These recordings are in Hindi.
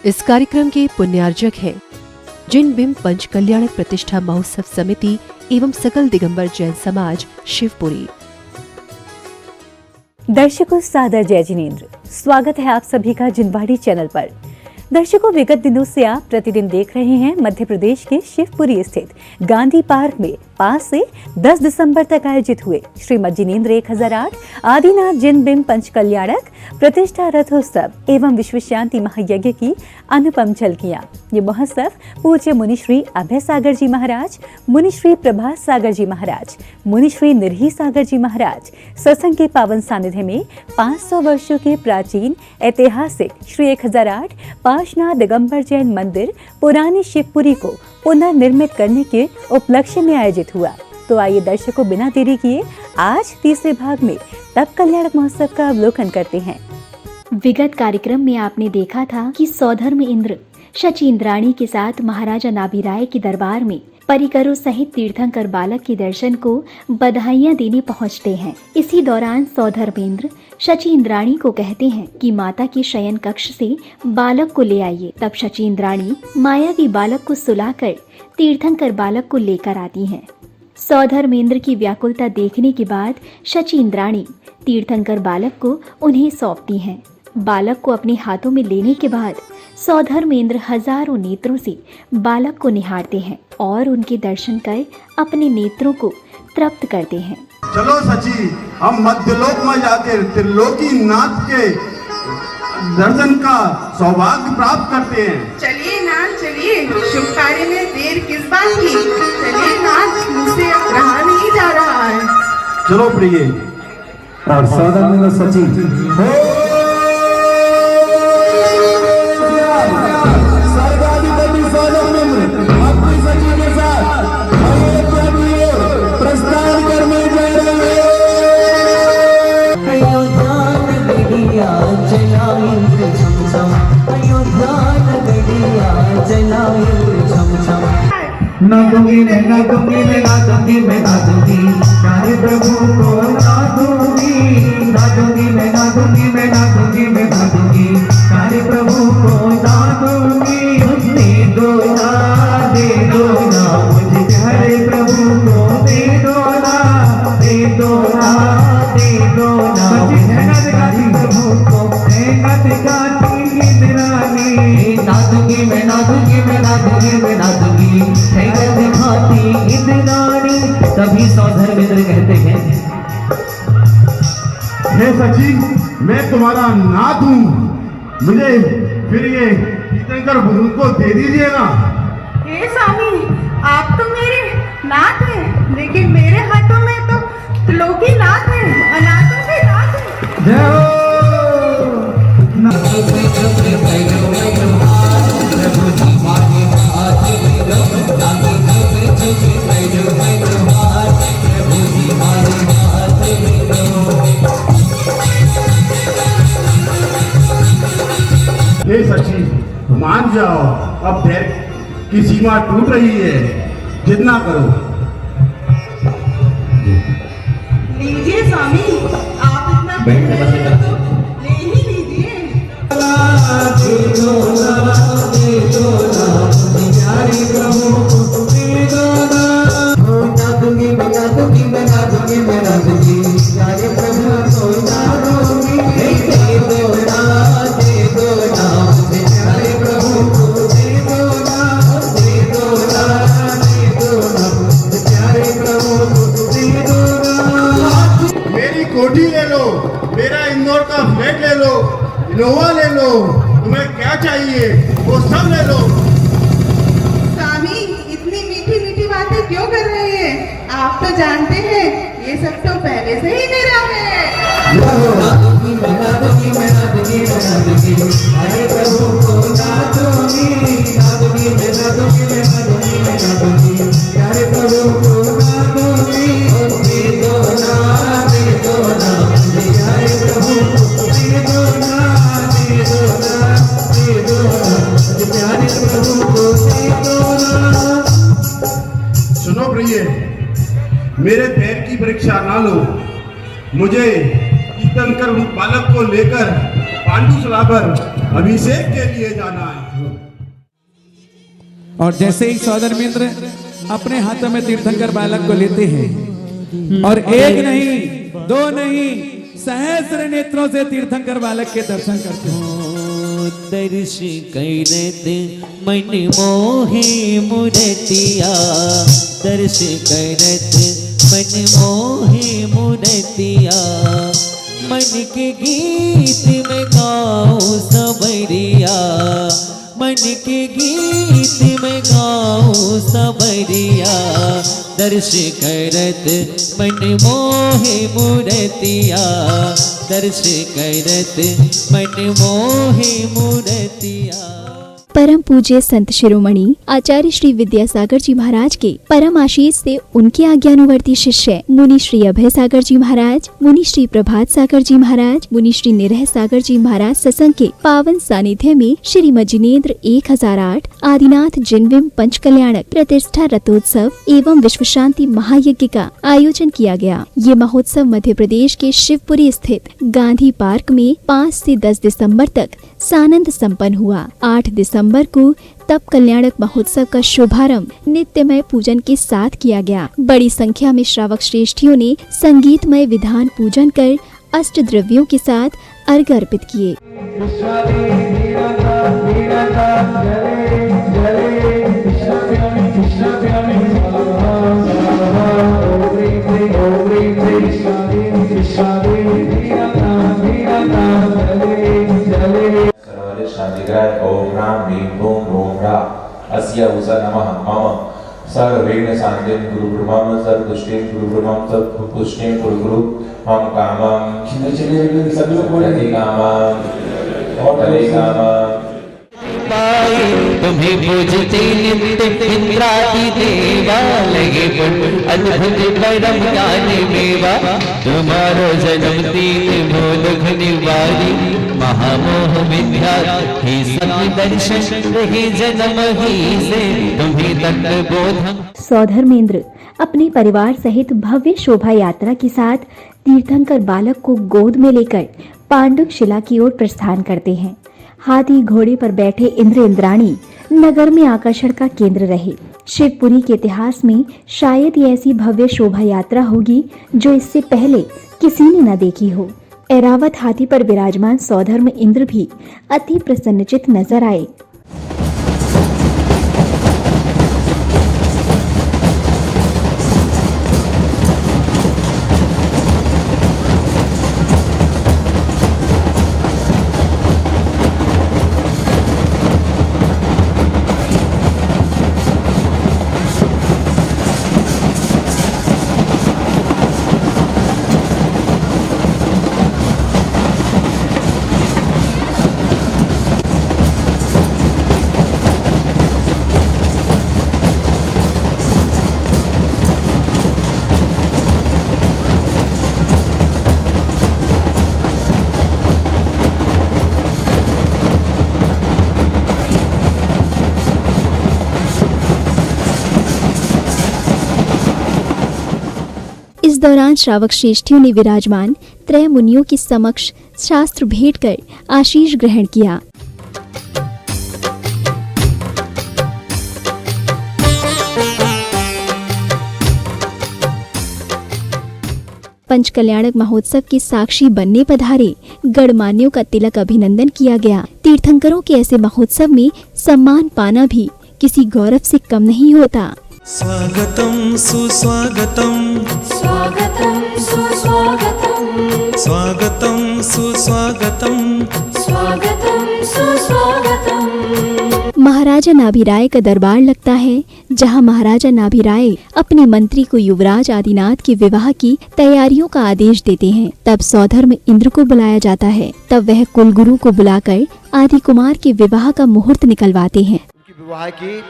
इस कार्यक्रम के पुण्यार्जक हैं जिन बिंब पंच कल्याणक प्रतिष्ठा महोत्सव समिति एवं सकल दिगंबर जैन समाज शिवपुरी। दर्शकों सादर जय जिनेंद्र, स्वागत है आप सभी का जिनवाड़ी चैनल पर। दर्शकों, विगत दिनों से आप प्रतिदिन देख रहे हैं मध्य प्रदेश के शिवपुरी स्थित गांधी पार्क में 5 से 10 दिसंबर तक आयोजित हुए श्रीमद जिनेंद्र 1008 आदिनाथ जिन बिंब पंच कल्याणक प्रतिष्ठा रथोत्सव एवं विश्व शांति महायज्ञ की अनुपम झलकियां। ये महोत्सव पूज्य मुनिश्री अभय सागर जी महाराज, मुनिश्री प्रभात सागर जी महाराज, मुनिश्री निर्ही सागर जी महाराज सत्संग के पावन सानिध्य में 500 वर्षों के प्राचीन ऐतिहासिक श्री 1008 पाशनाथ दिगंबर जैन मंदिर पुरानी शिवपुरी को पुनर्निर्मित करने के उपलक्ष्य में आयोजित हुआ। तो आइए दर्शकों, बिना देरी किए आज तीसरे भाग में तप कल्याणक महोत्सव का अवलोकन करते हैं। विगत कार्यक्रम में आपने देखा था कि सौधर्म इंद्र शची इंद्राणी के साथ महाराजा नाभिराय के दरबार में परिकरों सहित तीर्थंकर बालक के दर्शन को बधाइयां देने पहुंचते हैं। इसी दौरान सौधर्मेंद्र शची इंद्राणी को कहते हैं कि माता के शयन कक्ष से बालक को ले आइए। तब शची इंद्राणी मायावी बालक को सुलाकर तीर्थंकर बालक को लेकर आती हैं। सौधर्मेंद्र की व्याकुलता देखने के बाद शची इंद्राणी तीर्थंकर बालक को उन्हें सौंपती हैं। बालक को अपने हाथों में लेने के बाद सौधर्मेंद्र हजारों नेत्रों से बालक को निहारते हैं और उनके दर्शन कर अपने नेत्रों को तृप्त करते हैं। चलो सची, हम मध्यलोक में जाकर त्रिलोकी नाथ के दर्शन का सौभाग्य प्राप्त करते हैं। चलिए नाथ, चलिए, शुभ कार्य में देर किस बात की। चलिए नाथ, मुझसे अब रहा नहीं जा रहा है। चलो प्रिय। और सौधर्मेंद्र सची ना दूंगी मैं, ना दूंगी मैं, ना दूंगी मैं, ना दूंगी प्यारे प्रभु को ना दूंगी, ना दूंगी मैं, ना दूंगी मैं, ना दूंगी मैं, ना दूंगी प्यारे प्रभु को ना दूंगी। दे दो ना, दे दो ना, मुझे प्यारे प्रभु को दे दो ना, दे दो ना, दे दो ना, प्यारे प्रभु को ना दूंगी मैं, ना दूंगी मैं, ना दूंगी मैं, ना दूंगी दिखाती इंद्राणी। तभी सौधर्मेंद्र कहते हैं, हे सची, मैं तुम्हारा नाथ हूँ, मुझे फिर ये तीर्थंकर को दे दीजिएगा। हे स्वामी, आप तो मेरे नाथ हैं, लेकिन मेरे हाथों में तो त्रिलोकी नाथ है, अनाथों के नाथ है। जय हो। हे सची, मान जाओ, अब देर की सीमा टूट रही है, जितना करो। लीजिए स्वामी, आप इतना ले ही लीजिए। कोठी ले लो, मेरा इंदौर का फ्लैट ले लो, इनोवा ले लो, तुम्हें क्या चाहिए वो सब ले लो। स्वामी, इतनी मीठी मीठी बातें क्यों कर रहे हैं? आप तो जानते हैं ये सब तो पहले से ही मेरा है। सुनो प्रिय, मेरे पैर की परीक्षा ना लो, मुझे तीर्थंकर बालक को लेकर पांडुसला पर अभिषेक के लिए जाना है। और जैसे ही सौधर्मेंद्र अपने हाथों में तीर्थंकर बालक को लेते हैं और एक नहीं दो नहीं सहस्र नेत्रों से तीर्थंकर बालक के दर्शन करते हैं। दर्श करत मन मोहे मूर्तिया, दर्श करत मन मोहे मूर्तिया, मन के गीत में गाऊं सबरिया, मन के गीत में गाऊं सबरिया, दर्श करत मन मोहे मूर्तिया, दर्श करत मन मोहे मूर्तिया। परम पूज्य संत शिरोमणि आचार्य श्री विद्यासागर जी महाराज के परम आशीष से उनके आज्ञानुवर्ती शिष्य मुनि श्री अभय सागर जी महाराज, मुनि श्री प्रभात सागर जी महाराज, मुनि श्री निरह सागर जी महाराज सत्संग के पावन सानिध्य में श्रीमद जिनेन्द्र 1008 आदिनाथ जिनविम पंच कल्याणक प्रतिष्ठा रथोत्सव एवं विश्व शांति महायज्ञ का आयोजन किया गया। ये महोत्सव मध्य प्रदेश के शिवपुरी स्थित गांधी पार्क में 5 से 10 दिसंबर तक सानंद संपन्न हुआ। 8 दिसंबर को तप कल्याणक महोत्सव का शुभारंभ नित्यमय पूजन के साथ किया गया। बड़ी संख्या में श्रावक श्रेष्ठियों ने संगीतमय विधान पूजन कर अष्ट द्रव्यों के साथ अर्घ अर्पित किए। शांतिग्राय ओम राम ह्रीं क्लीं रोम रा अस्य उषा नमः मम सर्वविघ्न शांतिं गुरु ब्रह्मं सर्वदुष्टिं गुरु ब्रह्मं सर्वपुष्टिं गुरु मम कामं सभी कामं तरे कामं तुम्हें पूजते नित्य इंद्रादि देवा, लगे अद्भुत परम ज्ञान मेवा, तुम्हारो जन्म दीन मोह निवारी, महामोह विद्या ही सभी दर्शन रहे जन्म ही से तुम्हें तत्व बोधम। सौधर्मेंद्र अपने परिवार सहित भव्य शोभा यात्रा के साथ तीर्थंकर बालक को गोद में लेकर पांडुक शिला की ओर प्रस्थान करते हैं। हाथी घोड़े पर बैठे इंद्र इंद्राणी नगर में आकर्षण का केंद्र रहे। शिवपुरी के इतिहास में शायद ही ऐसी भव्य शोभा यात्रा होगी जो इससे पहले किसी ने न देखी हो। ऐरावत हाथी पर विराजमान सौधर्म इंद्र भी अति प्रसन्नचित नजर आए। इस दौरान श्रावक श्रेष्ठियों ने विराजमान त्रय मुनियों के समक्ष शास्त्र भेंट कर आशीष ग्रहण किया। पंच कल्याणक महोत्सव के साक्षी बनने पधारे गणमान्यों का तिलक अभिनंदन किया गया। तीर्थंकरों के ऐसे महोत्सव में सम्मान पाना भी किसी गौरव से कम नहीं होता। स्वागतम सुस्वागतम, स्वागतम सुस्वागतम, स्वागतम सुस्वागतम, स्वागतम सुस्वागतम। महाराजा नाभिराय का दरबार लगता है, जहां महाराजा नाभिराय अपने मंत्री को युवराज आदिनाथ के विवाह की तैयारियों का आदेश देते हैं। तब सौधर्म इंद्र को बुलाया जाता है। तब वह कुलगुरु को बुलाकर आदि कुमार के विवाह का मुहूर्त निकलवाते हैं। उनकी विवाह की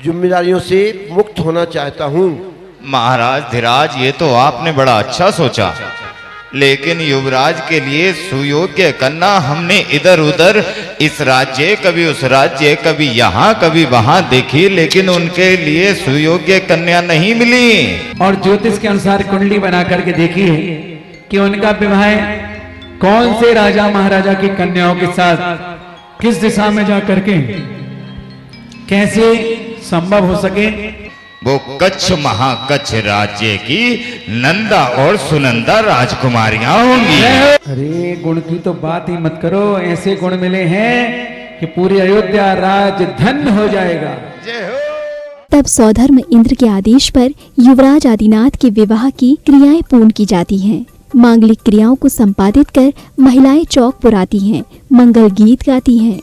जिम्मेदारियों से मुक्त होना चाहता हूँ। महाराज धीराज, ये तो आपने बड़ा अच्छा सोचा, लेकिन युवराज के लिए सुयोग्य कन्या हमने इधर उधर इस राज्य कभी उस राज्य कभी यहाँ कभी वहाँ देखी, लेकिन उनके लिए सुयोग्य कन्या नहीं मिली। और ज्योतिष के अनुसार कुंडली बना करके देखी है कि उनका विवाह कौन से राजा महाराजा की कन्याओं के साथ किस दिशा में जा करके कैसे संभव हो सके? वो कच्छ महाकच्छ राज्य की नंदा और सुनंदा राजकुमारियां होंगी। अरे गुण की तो बात ही मत करो, ऐसे गुण मिले हैं कि पूरी अयोध्या राज धन्य हो जाएगा। तब सौधर्म इंद्र के आदेश पर युवराज आदिनाथ के विवाह की क्रियाएं पूर्ण की जाती हैं। मांगलिक क्रियाओं को संपादित कर महिलाएं चौक पुराती हैं, मंगल गीत गाती हैं।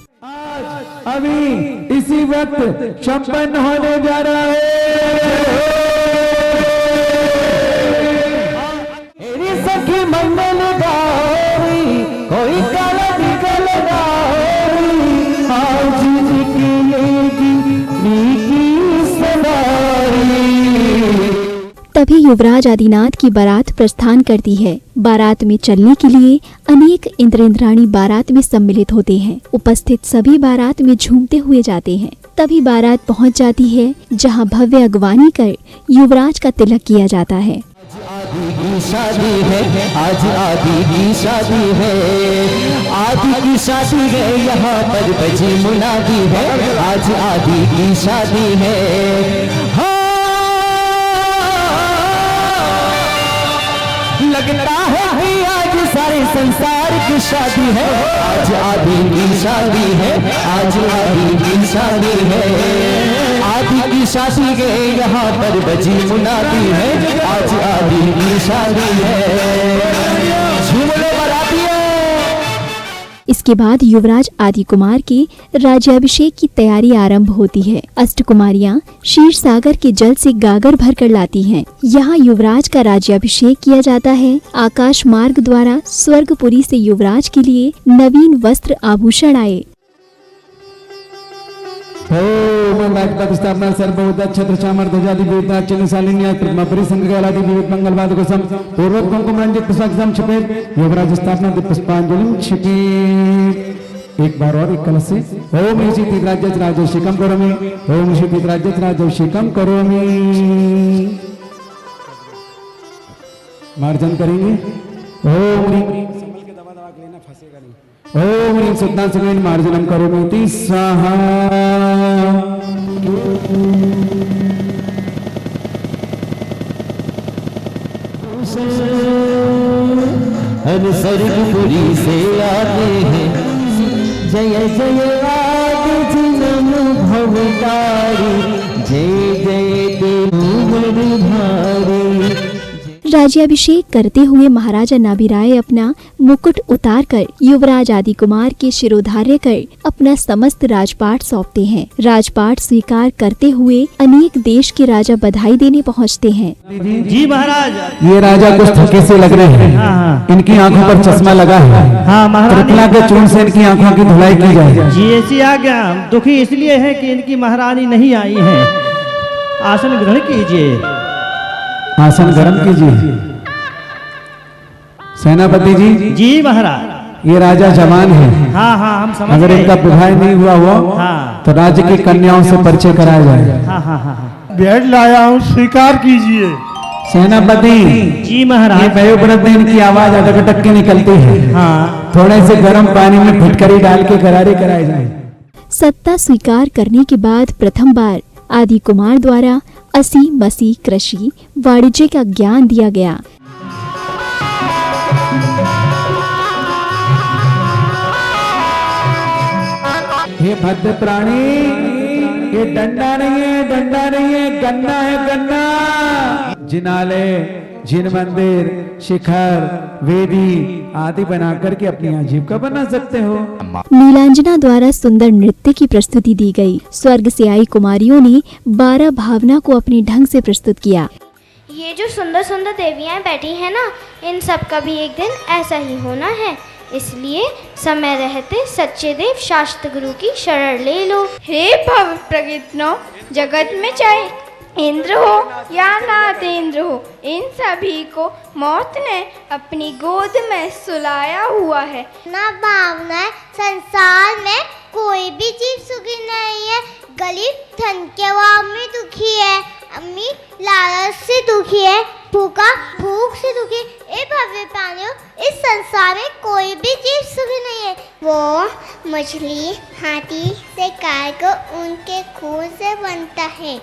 अभी इसी वक्त संपन्न होने जा रहा है। सखी मंगल गारी, कोई काला निकल गारी, आज निकलेगी नीकी सवारी। तभी युवराज आदिनाथ की बारात प्रस्थान करती है। बारात में चलने के लिए अनेक इंद्र इंद्राणी बारात में सम्मिलित होते हैं। उपस्थित सभी बारात में झूमते हुए जाते हैं। तभी बारात पहुंच जाती है जहां भव्य अगवानी कर युवराज का तिलक किया जाता है। आदि की शादी है, आज आदि की शादी है, आदि की शादी है, यहाँ पर बजी मुनादी है, आज आदि की शादी है। लगता है आज सारे संसार की शादी है, आज आदि की शादी है, आज आदि की शादी है, आदि की शादी है, यहाँ पर बजी मुनादी है, आज आदि की शादी है। झूम लो बारातियों। इसके बाद युवराज आदि कुमार के राज्याभिषेक की तैयारी आरंभ होती है। अष्टकुमारियां क्षीर सागर के जल से गागर भर कर लाती हैं। यहाँ युवराज का राज्याभिषेक किया जाता है। आकाश मार्ग द्वारा स्वर्गपुरी से युवराज के लिए नवीन वस्त्र आभूषण आए। स्थापना सर्वोदय छत्र चामर ध्वजादि विविधता चिन्ह शालिन्या प्रतिमा परिसंग गलादि विविध मंगलवाद को सम पूर्वक कुमकुम रंजित पुष्पम छिपे युवराज स्थापना पुष्पांजलि छिपे। एक बार और एक कलश से ओम ईशिति राज्य राजर्षिकम करोमि, ओम ईशिति राज्य राजर्षिकम करोमि। मार्जन करेंगे। ओम ओम ह्रीं सुद्धां सुखेन मार्जनम करोमीति स्वाहा। स्वर्गपुरी से आते हैं, जय जय आदि जन्म भवतारी, जय जय देव भारी। राज्याभिषेक करते हुए महाराजा नाभिराय अपना मुकुट उतारकर युवराज आदि कुमार के शिरोधार्य कर अपना समस्त राजपाट सौंपते हैं। राजपाट स्वीकार करते हुए अनेक देश के राजा बधाई देने पहुंचते हैं। जी महाराज। ये राजा कुछ थके से लग रहे हैं। हाँ। इनकी आंखों पर चश्मा लगा है। हाँ महाराज। कृपया के चूर्ण से इनकी आंखों की धुलाई की जाए। जी ऐसी आज्ञा। दुखी इसलिए है कि इनकी महारानी नहीं आई है। आसन ग्रहण कीजिए। आसन ग्रहण कीजिए। सेनापति जी। जी महाराज। ये राजा जवान है। हाँ हाँ हम समझ अगर गए। इनका विवाह नहीं हुआ हाँ। तो राज्य की कन्याओं से परिचय कराया जाए। हाँ हाँ हाँ। भेंट लाया हूँ, स्वीकार कीजिए। सेनापति। जी महाराज। ये वयोवृद्ध में इनकी आवाज अटक अटक के निकलती है। हाँ। थोड़े से गर्म पानी में फिटकरी डाल के गरारे कराए जाए। सत्ता स्वीकार करने के बाद प्रथम बार आदि कुमार द्वारा असी मसी कृषि वाणिज्य का ज्ञान दिया गया। हे भद्र प्राणी, ये डंडा नहीं है, डंडा नहीं है, गन्ना है, गन्ना। जिनाले, जिन मंदिर, शिखर, वेदी आदि बनाकर के अपनी आजीविका बना सकते हो। नीलांजना द्वारा सुंदर नृत्य की प्रस्तुति दी गई। स्वर्ग से आई कुमारियों ने 12 भावना को अपने ढंग से प्रस्तुत किया। ये जो सुंदर सुंदर देवियां बैठी हैं ना, इन सब का भी एक दिन ऐसा ही होना है। इसलिए समय रहते सच्चे देव शास्त्र गुरु की शरण ले लो। हे भव प्रकृतनो, जगत में चाहे इंद्र हो या नादेंद्र हो, इन सभी को मौत ने अपनी गोद में सुलाया हुआ है। ना भावना है, संसार में कोई भी जीव सुखी नहीं है। गरीब धन के अभाव में दुखी है, अमीर लालच से दुखी है, भूखा भूख से दुखी, ए भव्य प्राणियों, इस संसार में कोई भी जीव सुखी नहीं है। वो मछली हाथी से कार को उनके खून से बनता है,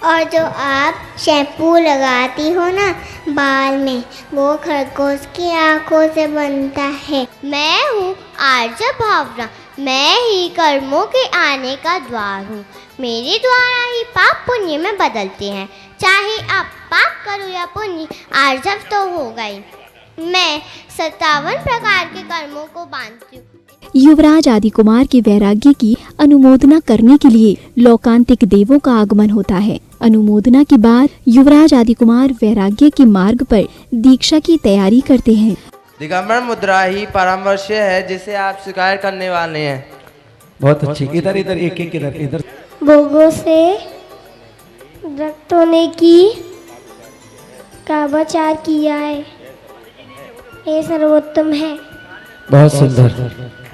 और जो आप शैम्पू लगाती हो ना बाल में, वो खरगोश की आंखों से बनता है। मैं हूँ आर्य भावना, मैं ही कर्मों के आने का द्वार हूँ। मेरे द्वारा ही पाप पुण्य में बदलते हैं। चाहे आप पाप करो या पुण्य, आर्जव तो होगा ही। मैं 57 प्रकार के कर्मों को बांधती हूँ। युवराज आदि कुमार के वैराग्य की अनुमोदना करने के लिए लौकांतिक देवों का आगमन होता है। अनुमोदना के बाद युवराज आदि कुमार वैराग्य के मार्ग पर दीक्षा की तैयारी करते हैं। दिगंबर मुद्रा ही परामर्श है जिसे आप स्वीकार करने वाले हैं। बहुत अच्छी। इधर इधर एक एक इधर इधर। भोगों से रक्त होने की का बचार किया है, ये सर्वोत्तम है। बहुत सुंदर।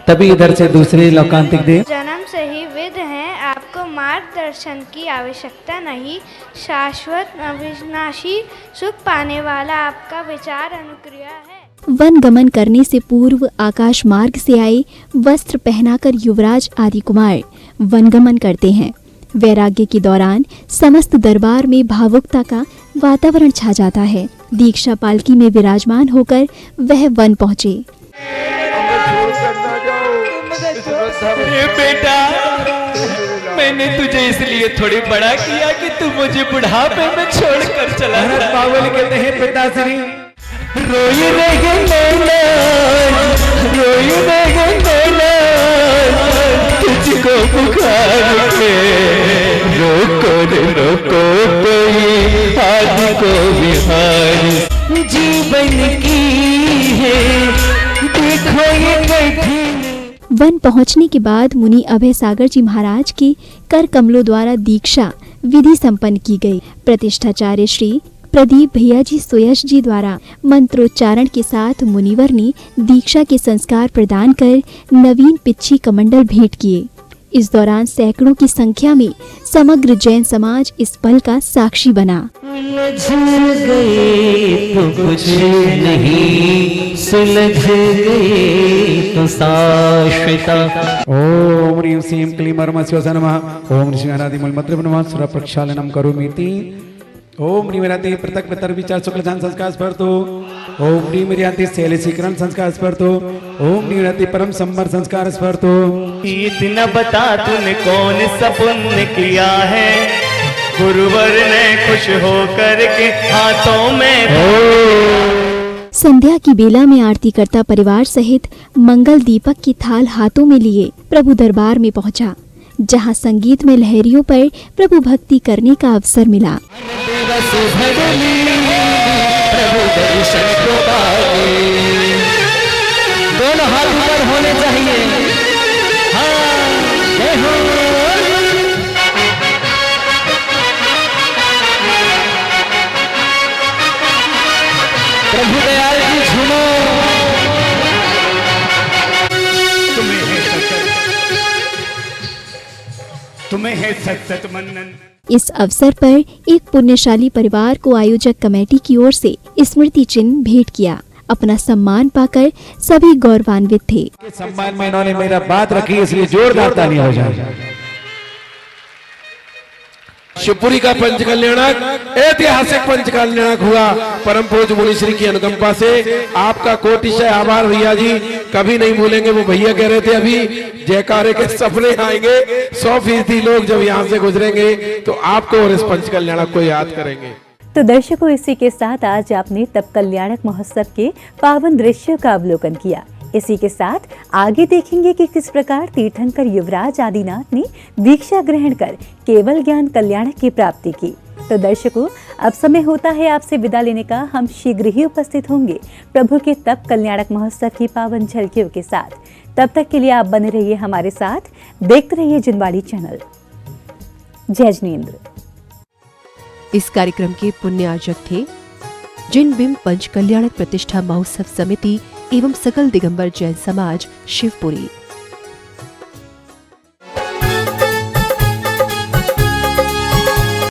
तभी इधर से दूसरे लौकांतिक देव। जन्म से ही विद हैं, आपको मार्गदर्शन की आवश्यकता नहीं। शाश्वत अविनाशी सुख पाने वाला आपका विचार अनुक्रिया है। वन गमन करने से पूर्व आकाश मार्ग से आए वस्त्र पहनाकर युवराज आदि कुमार वन गमन करते हैं। वैराग्य के दौरान समस्त दरबार में भावुकता का वातावरण छा जाता है। दीक्षा पालकी में विराजमान होकर वह वन पहुँचे। बेटा, मैंने तुझे इसलिए थोड़ी बड़ा किया कि तू मुझे बुढ़ापे में छोड़कर चला जाए। बावली कहते हैं पिताश्री। रोई रहे नैना, रोई रहे नैना, तुझको पुकार के रोको रे रोको कोई आदि को बिहारी। जीवन की है देखो ये बैठी। वन पहुंचने के बाद मुनि अभय सागर जी महाराज के कर कमलों द्वारा दीक्षा विधि संपन्न की गई। प्रतिष्ठाचार्य श्री प्रदीप भैया जी सोयश जी द्वारा मंत्रोच्चारण के साथ मुनिवर ने दीक्षा के संस्कार प्रदान कर नवीन पिच्छी कमंडल भेंट किए। इस दौरान सैकड़ों की संख्या में समग्र जैन समाज इस पल का साक्षी बना। उलझ गए तो कुछ नहीं, सुलझ गए तो शाश्वता। ओम ह्रीं श्रीं क्लीं परमशिवाय नमः। ओम श्रीनादिमूलमंत्र नमः सुर प्रक्षालनम करोमीति। ओम ह्रीं मेराति पृथक पितर विचार शुक्ल ध्यान संस्कार स्पर्तो। ओम ह्रीं मेराति शैलशीकरण संस्कार स्पर्तो। ओम ह्रीं मेराति परम संवर संस्कार स्पर्तो। इतना बता तूने कौन सा पुण्य किया है, गुरुवर ने खुश होकर के हाथों में। संध्या की बेला में आरती करता परिवार सहित मंगल दीपक की थाल हाथों में लिए प्रभु दरबार में पहुंचा, जहां संगीत में लहरियों पर प्रभु भक्ति करने का अवसर मिला। दोनों हाथ ऊपर होने चाहिए। हाँ, जय हो। प्रभु दयाल जी झूमो। तुम्हें है सत मनन। इस अवसर पर एक पुण्यशाली परिवार को आयोजक कमेटी की ओर से स्मृति चिन्ह भेंट किया। अपना सम्मान पाकर सभी गौरवान्वित थे। सम्मान में इन्होंने मेरा बात रखी, इसलिए जोरदार ताली हो जाए। शिवपुरी का पंच कल्याणक ऐतिहासिक पंच कल्याणक हुआ परम पूज्य मुनि श्री की अनुकंपा से आपका कोटिशय आभार भैया जी, कभी नहीं भूलेंगे। वो भैया कह रहे थे अभी जयकारे के सपने आएंगे, 100% लोग जब यहाँ से गुजरेंगे तो आपको और इस पंच कल्याणक को याद करेंगे। तो दर्शकों, इसी के साथ आज आपने तप कल्याणक महोत्सव के पावन दृश्यों का अवलोकन किया। इसी के साथ आगे देखेंगे कि किस प्रकार तीर्थंकर युवराज आदिनाथ ने दीक्षा ग्रहण कर केवल ज्ञान कल्याणक की प्राप्ति की। तो दर्शकों, अब समय होता है आपसे विदा लेने का। हम शीघ्र ही उपस्थित होंगे प्रभु के तप कल्याणक महोत्सव की पावन झलकियों के साथ। तब तक के लिए आप बने रहिए हमारे साथ, देखते रहिए जिनवाड़ी चैनल। जय जिनेंद्र। इस कार्यक्रम के पुण्यार्जक थे जिन बिंब पंच कल्याणक प्रतिष्ठा महोत्सव समिति एवं सकल दिगंबर जैन समाज शिवपुरी।